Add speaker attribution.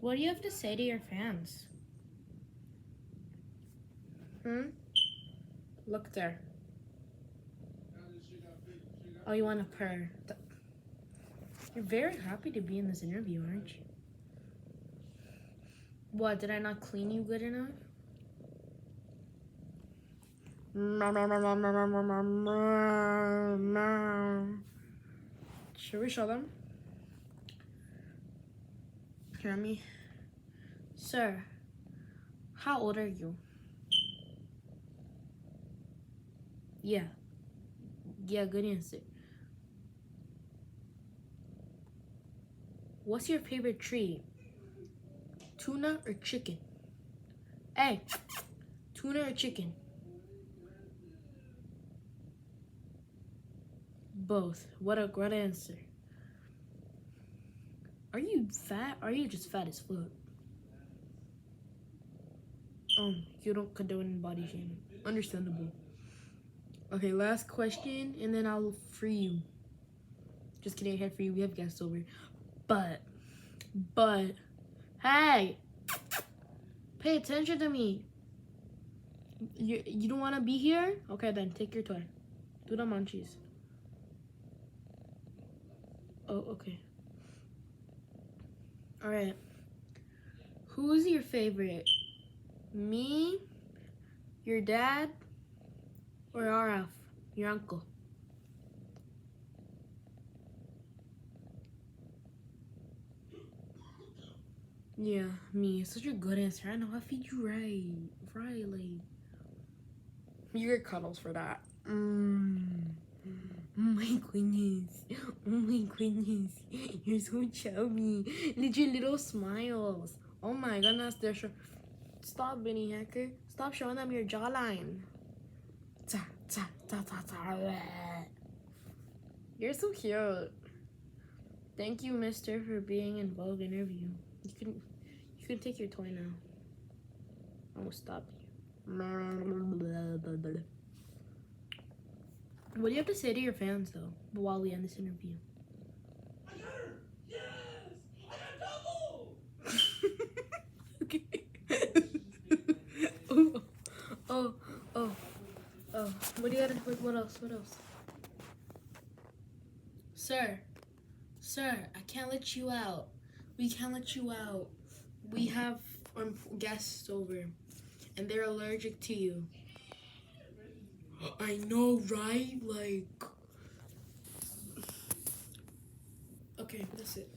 Speaker 1: What do you have to say to your fans? Look there. Oh, you want to purr. You're very happy to be in this interview, aren't you? What, did I not clean you good enough? Should we show them? Hear me? Sir, how old are you? Yeah. Yeah, good answer. What's your favorite treat? Tuna or chicken? Hey, tuna or chicken? Both. What a great answer. Are you fat? Or are you just fat as fuck? You don't condone body shaming. Understandable. Okay, last question, and then I'll free you. Just kidding, I had free you. We have guests over. But, hey! Pay attention to me. You don't want to be here? Okay, then take your toy. Do the munchies. Oh, okay. All right. Who's your favorite? Me, your dad, or RF, your uncle? Yeah, me. Such a good answer. I know. I feed you right. Like. You get cuddles for that. Oh my goodness. Oh my goodness. You're so chubby. Look your little smiles. Oh my goodness. Stop, Benny Hacker. Stop showing them your jawline. You're so cute. Thank you, mister, for being in Vogue interview. You can take your toy now. I will stop you. What do you have to say to your fans, though, while we end this interview?
Speaker 2: I got her! Yes! I got double!
Speaker 1: Okay. oh. What do you got? What else? Sir, I can't let you out. We can't let you out. We have guests over, and they're allergic to you. I know, right? Like, okay, that's it.